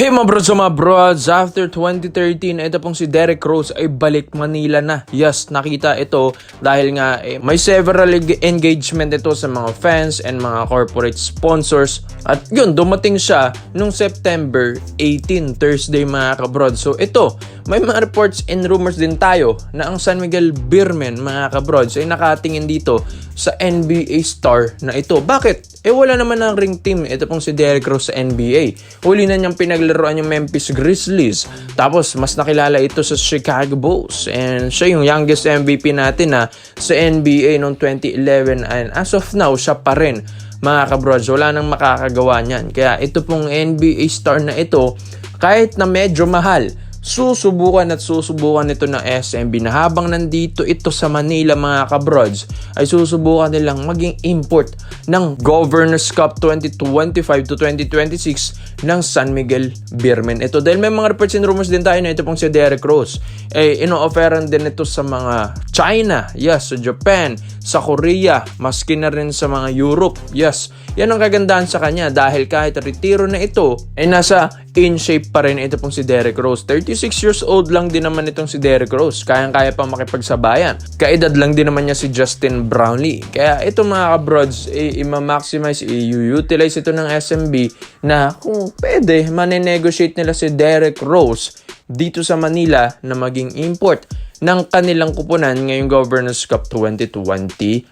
Hey mga brods, after 2013, ito pong si Derrick Rose ay balik Manila na. Yes, nakita ito dahil nga may several engagement ito sa mga fans and mga corporate sponsors. At yun, dumating siya nung September 18, Thursday mga kabrods. So ito, may mga reports and rumors din tayo na ang San Miguel Beermen mga kabrods ay nakatingin dito sa NBA star na ito. Bakit? Wala naman ng ring team. Ito pong si Derrick Rose sa NBA. Huli na niyang pinaglaruan yung Memphis Grizzlies. Tapos, mas nakilala ito sa Chicago Bulls. And siya yung youngest MVP natin sa NBA noong 2011. And as of now, siya pa rin. Mga kabrods, wala nang makakagawa niyan. Kaya ito pong NBA star na ito, kahit na medyo mahal, susubukan ito ng SMB na habang nandito ito sa Manila mga kabrods ay susubukan nilang maging import ng Governors Cup 2025 to 2026 ng San Miguel Beermen. Ito dahil may mga reports and rumors din tayo na ito pong si Derrick Rose ino-offeran din ito sa mga China, yes, sa Japan, sa Korea, maski na rin sa mga Europe. Yes, yan ang kagandahan sa kanya dahil kahit retiro na ito ay nasa in shape pa rin ito pong si Derrick Rose. 36 years old lang din naman itong si Derrick Rose. Kayang-kaya pa makipagsabayan. Kaedad lang din naman niya si Justin Brownlee. Kaya ito mga kabrods, i-maximize, i-utilize ito ng SMB na kung pwede, manenegotiate nila si Derrick Rose dito sa Manila na maging import ng kanilang kupunan ngayong Governors Cup 2025.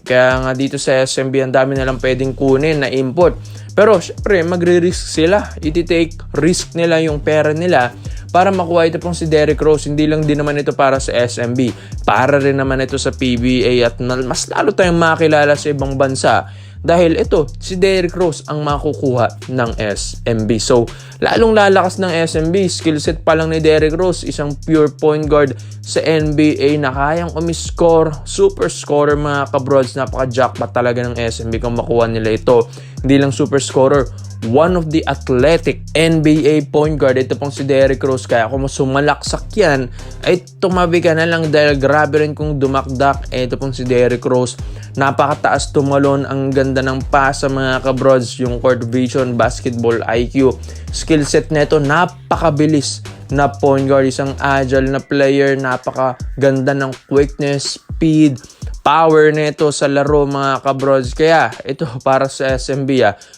Kaya nga dito sa SMB ang dami nalang pwedeng kunin na import. Pero syempre magre-risk sila. Iti-take risk nila yung pera nila para makuha ito pong si Derrick Rose. Hindi lang din naman ito para sa SMB. Para rin naman ito sa PBA at mas lalo tayong makilala sa ibang bansa. Dahil ito, si Derrick Rose ang makukuha ng SMB. So, lalong lalakas ng SMB. Skillset pa lang ni Derrick Rose, isang pure point guard sa NBA na kayang umiscore. Super scorer mga kabrods. Napaka-jackpot talaga ng SMB kung makuha nila ito. Hindi lang super scorer, one of the athletic NBA point guard. Ito pong si Derrick Rose. Kaya kung sumalaksak yan, ay tumabi ka na lang dahil grabe rin kung dumakdak. Ito pong si Derrick Rose. Napakataas tumalon, ang ganda ng pass sa mga kabrods, yung court vision, basketball IQ. Skill set neto, napakabilis na point guard, isang agile na player, napakaganda ng quickness, speed, power neto sa laro mga kabrods. Kaya ito para sa SMB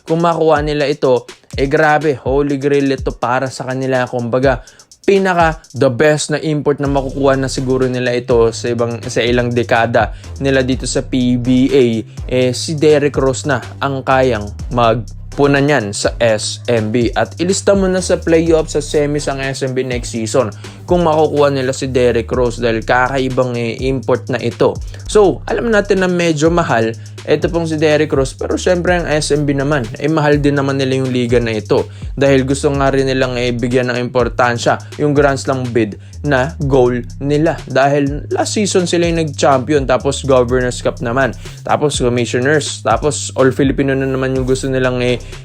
kung makuha nila ito, grabe, holy grail ito para sa kanila. Kumbaga, the best na import na makukuha na siguro nila ito sa ilang dekada nila dito sa PBA. Si Derrick Rose na ang kayang magpunan yan sa SMB. At ilista mo na sa playoff sa semis ang SMB next season kung makukuha nila si Derrick Rose dahil kakaibang import na ito. So, alam natin na medyo mahal ito pong si Derrick Rose, pero syempre ang SMB naman, mahal din naman nila yung liga na ito dahil gusto nga rin nilang bigyan ng importansya yung Grand Slam bid na goal nila dahil last season sila yung nag-champion, tapos Governors Cup naman, tapos Commissioners, tapos All Filipino na naman yung gusto nilang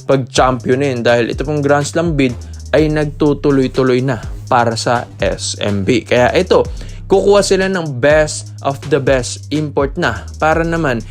pag-championin dahil ito pong Grand Slam bid ay nagtutuloy-tuloy na para sa SMB. Kaya ito, kukuha sila ng best of the best import na para naman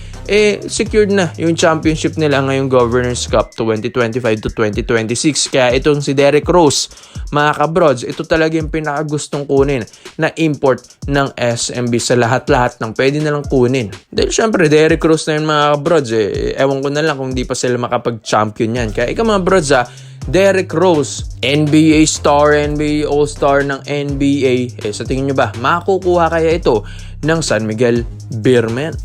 secured na yung championship nila ngayong Governors Cup 2025 to 2026. Kaya itong si Derrick Rose, mga kabrods, ito talaga yung pinakagustong kunin na import ng SMB sa lahat-lahat ng pwede nalang kunin. Dahil syempre Derrick Rose na yun mga kabrods, ewan ko na lang kung di pa sila makapag-champion yan. Kaya ikaw mga brods Derrick Rose, NBA star, NBA All-Star ng NBA. Sa tingin nyo ba, makukuha kaya ito ng San Miguel Beermen?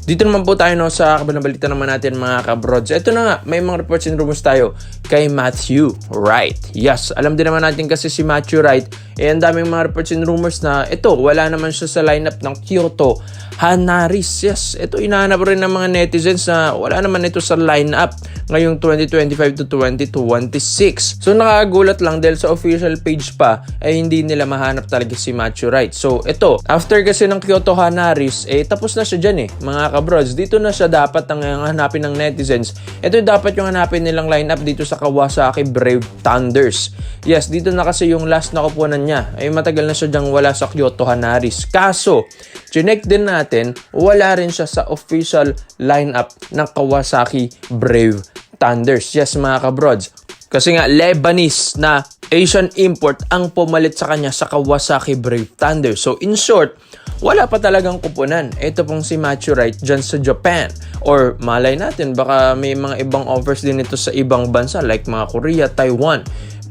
Dito naman po tayo sa kabilang balita naman natin mga kabrods. Ito na nga, may mga reports and rumors tayo kay Matthew Wright. Yes, alam din naman natin kasi si Matthew Wright, ang daming mga reports and rumors na ito, wala naman siya sa lineup ng Kyoto Hanaris. Yes, ito inahanap rin ng mga netizens na wala naman ito sa lineup ngayong 2025 to 2026. So nakakagulat lang dahil sa official page pa hindi nila mahanap talaga si Matthew Wright. So ito, after kasi ng Kyoto Hanaris, tapos na siya dyan mga kabrods. Dito na siya dapat ang hanapin ng netizens. Ito dapat yung hanapin nilang lineup dito sa Kawasaki Brave Thunders. Yes, dito na kasi yung last na kupunan niya. Matagal na siya dyang wala sa Kyoto Hanaris. Kaso, chinek din natin, wala rin siya sa official lineup ng Kawasaki Brave Thunders. Yes mga kabrods, Kasi nga, Lebanese na Asian import ang pumalit sa kanya sa Kawasaki Brave Thunder. So, in short, wala pa talagang kupunan. Ito pong si Matthew Wright dyan sa Japan. Or malay natin, baka may mga ibang offers din ito sa ibang bansa like mga Korea, Taiwan.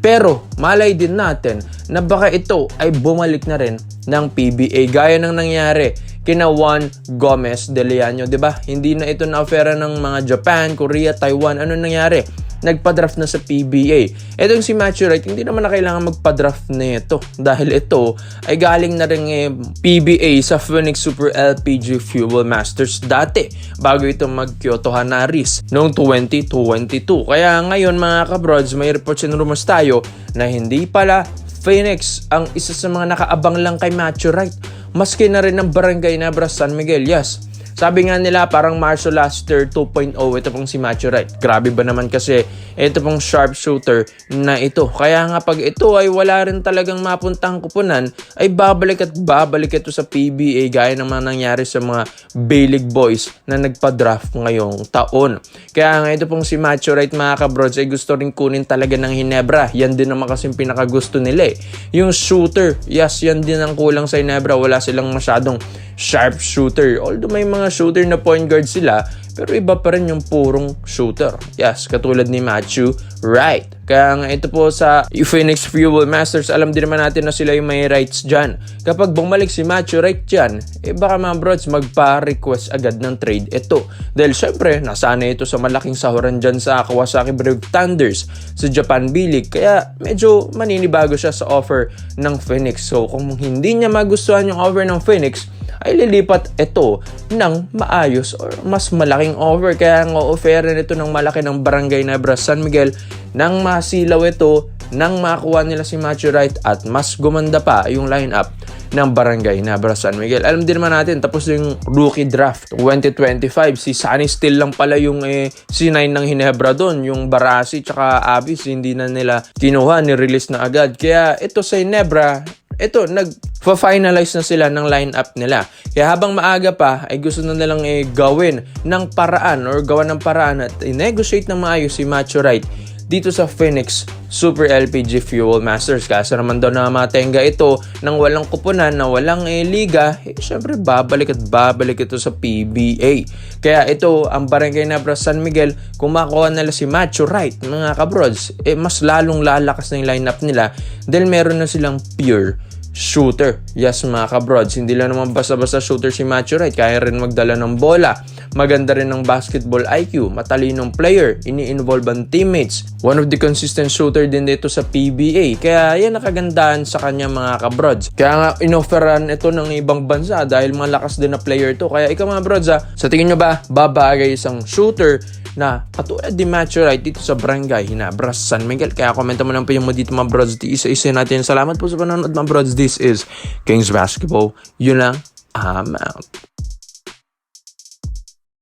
Pero malay din natin na baka ito ay bumalik na rin ng PBA gaya ng nangyari kina Juan Gomez de Leano, 'di ba? Hindi na ito na-offera ng mga Japan, Korea, Taiwan. Ano nangyari? Nagpa-draft na sa PBA. Etong si Matthew Wright, hindi naman na kailangan magpa-draft na ito dahil ito ay galing na rin PBA sa Phoenix Super LPG Fuel Masters dati bago ito mag-Kyoto Hanaris noong 2022. Kaya ngayon mga kabrods, may reports and rumors tayo na hindi pala Phoenix ang isa sa mga nakaabang lang kay Matthew Wright. Maski na rin ng Barangay Nebras San Miguel, yes. Sabi nga nila parang Marshall Laster 2.0 ito pong si Matthew Wright. Grabe ba naman kasi ito pong sharpshooter na ito. Kaya nga pag ito ay wala rin talagang mapuntang kupunan ay babalik at babalik ito sa PBA gaya ng mga nangyari sa mga B-League boys na nagpa-draft ngayong taon. Kaya nga ito pong si Matthew Wright mga kabrods ay gusto rin kunin talaga ng Hinebra. Yan din naman kasi pinakagusto nila eh. Yung shooter, yes, yan din ang kulang sa Hinebra. Wala silang masyadong sharp shooter. Although may mga shooter na point guard sila, pero iba pa rin yung purong shooter. Yes, katulad ni Matthew Wright. Kaya nga ito po sa Phoenix Fuel Masters, alam din naman natin na sila yung may rights dyan. Kapag bumalik si Matthew Wright dyan, baka mga brods magpa-request agad ng trade ito. Dahil syempre, nasanay ito sa malaking sahuran dyan sa Kawasaki Brave Thunders sa Japan B-League. Kaya medyo maninibago siya sa offer ng Phoenix. So kung hindi niya magustuhan yung offer ng Phoenix, ay lilipat ito ng maayos or mas malaking offer. Kaya nga offerin ito ng malaki ng Barangay Nebras San Miguel nang masilaw ito, nang makuha nila si Matthew Wright at mas gumanda pa yung lineup ng Barangay Nebras San Miguel. Alam din naman natin, tapos yung rookie draft 2025, si Sunny Still lang pala yung C9 ng Hinebra doon. Yung Barasi tsaka Abis, hindi na nila kinuha, ni-release na agad. Kaya ito sa Hinebra, ito, nag-finalize na sila ng lineup nila. Kaya habang maaga pa, ay gusto na nilang gawin ng paraan or gawa ng paraan at i-negotiate na maayos si Matthew Wright dito sa Phoenix Super LPG Fuel Masters. Kasi naman daw na matenga ito nang walang kupunan, na walang liga, syempre babalik at babalik ito sa PBA. Kaya ito, ang Barangay Nebras San Miguel, kung makuha nila si Matthew Wright, mga kabrods, mas lalong lalakas na yung lineup nila dahil meron na silang pure shooter. Yes mga kabrods, hindi lang naman basta-basta shooter si Matthew Wright. Kaya rin magdala ng bola. Maganda rin ng basketball IQ. Matalinong player. Ini-involve ang teammates. One of the consistent shooter din dito sa PBA. Kaya yan nakagandahan sa kanya mga kabrods. Kaya nga inofferan ito ng ibang bansa dahil malakas din na player to. Kaya ikaw mga brods sa tingin nyo ba babagay isang shooter na katulad ni Matthew Wright dito sa Barangay Nebras San Miguel? Kaya komento mo lang po yung mo dito mga brods. Isa-isa natin. Salamat po sa panonood mga brods. This is Kings Basketball. Yun lang. I'm out.